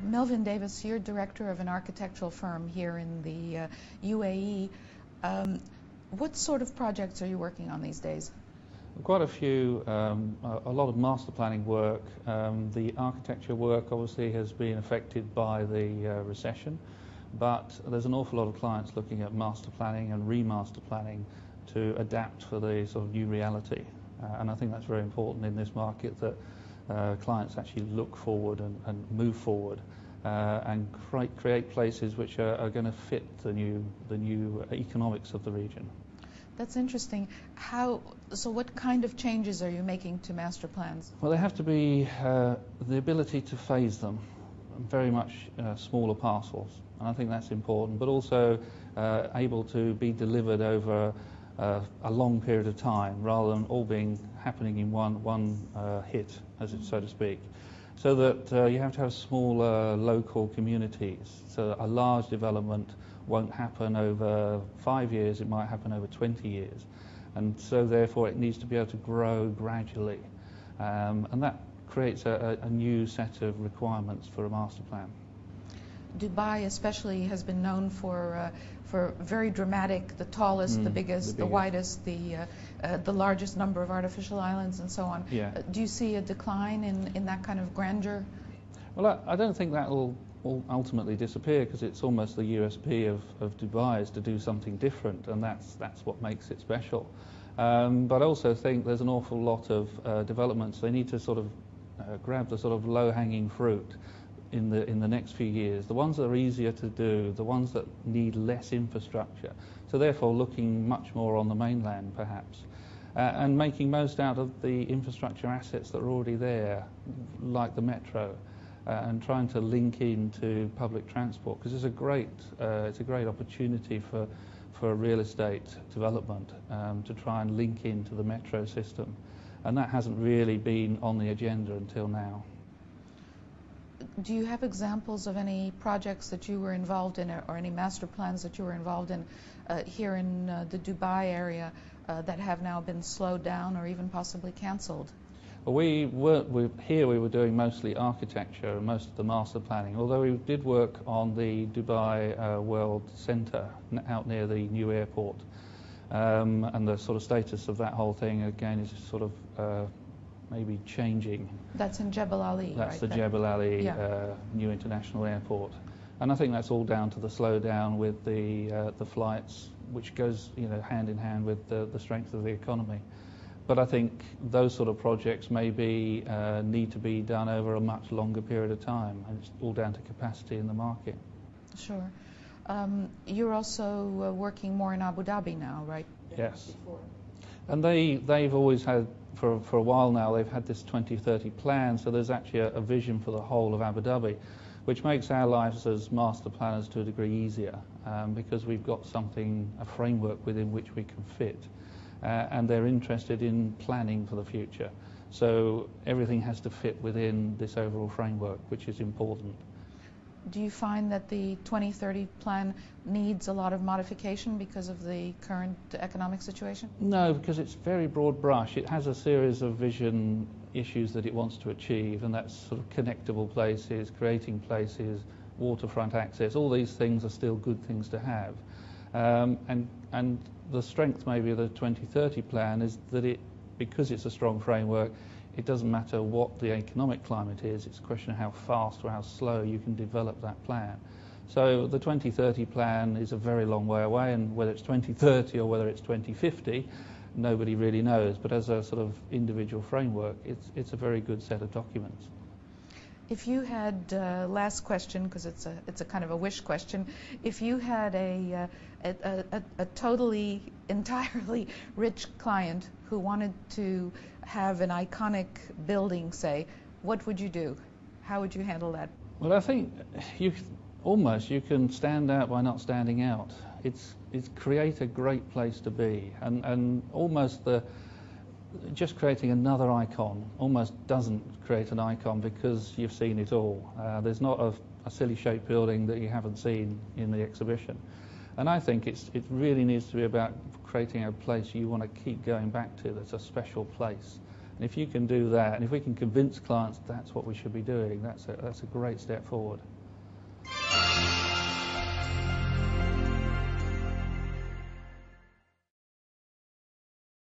Melvin Davis, you're director of an architectural firm here in the UAE. What sort of projects are you working on these days? Quite a few, a lot of master planning work. The architecture work obviously has been affected by the recession, but there's an awful lot of clients looking at master planning and remaster planning to adapt for the sort of new reality. And I think that's very important in this market, that clients actually look forward and move forward and create places which are going to fit the new economics of the region. That's interesting. So what kind of changes are you making to master plans? Well, they have to be the ability to phase them, very much smaller parcels, and I think that's important, but also able to be delivered over a long period of time, rather than all happening in one hit, so to speak. So that you have to have smaller local communities. So a large development won't happen over 5 years, it might happen over 20 years. And so therefore it needs to be able to grow gradually. And that creates a new set of requirements for a master plan. Dubai especially has been known for very dramatic, the tallest, the biggest, the widest, the largest number of artificial islands and so on. Yeah. Do you see a decline in that kind of grandeur? Well, I don't think that will ultimately disappear, because it's almost the USP of Dubai is to do something different, and that's what makes it special. But I also think there's an awful lot of developments. They need to sort of grab the sort of low-hanging fruit in the next few years, the ones that are easier to do, the ones that need less infrastructure. So therefore looking much more on the mainland perhaps, and making most out of the infrastructure assets that are already there, like the metro, and trying to link into public transport, because it's a great opportunity for real estate development, to try and link into the metro system, and that hasn't really been on the agenda until now. Do you have examples of any projects that you were involved in, or any master plans that you were involved in here in the Dubai area that have now been slowed down or even possibly cancelled? Well, here we were doing mostly architecture and most of the master planning, although we did work on the Dubai World Centre out near the new airport. And the sort of status of that whole thing again is sort of maybe changing. That's in Jebel Ali, That's right? the Jebel Ali yeah. new international airport, and I think that's all down to the slowdown with the flights, which goes hand in hand with the strength of the economy. But I think those sort of projects maybe need to be done over a much longer period of time, and it's all down to capacity in the market. Sure. You're also working more in Abu Dhabi now, right? Yes. Before. And they've always had, for a while now, they've had this 2030 plan, so there's actually a vision for the whole of Abu Dhabi, which makes our lives as master planners to a degree easier, because we've got a framework within which we can fit, and they're interested in planning for the future. So everything has to fit within this overall framework, which is important. Do you find that the 2030 plan needs a lot of modification because of the current economic situation? No, because it's very broad brush. It has a series of vision issues that it wants to achieve, and that's sort of connectable places, creating places, waterfront access. All these things are still good things to have. And the strength maybe of the 2030 plan is that because it's a strong framework, it doesn't matter what the economic climate is, it's a question of how fast or how slow you can develop that plan. So the 2030 plan is a very long way away, and whether it's 2030 or whether it's 2050, nobody really knows. But as a sort of individual framework, it's a very good set of documents. If you had, last question, because it's a kind of a wish question, if you had a totally, entirely rich client who wanted to have an iconic building, say, what would you do? How would you handle that? Well, I think you can stand out by not standing out. It's create a great place to be, and almost just creating another icon almost doesn't create an icon, because you've seen it all. There's not a silly shaped building that you haven't seen in the exhibition. And I think it really needs to be about creating a place you want to keep going back to, that's a special place. And if you can do that, and if we can convince clients that's what we should be doing, that's a great step forward.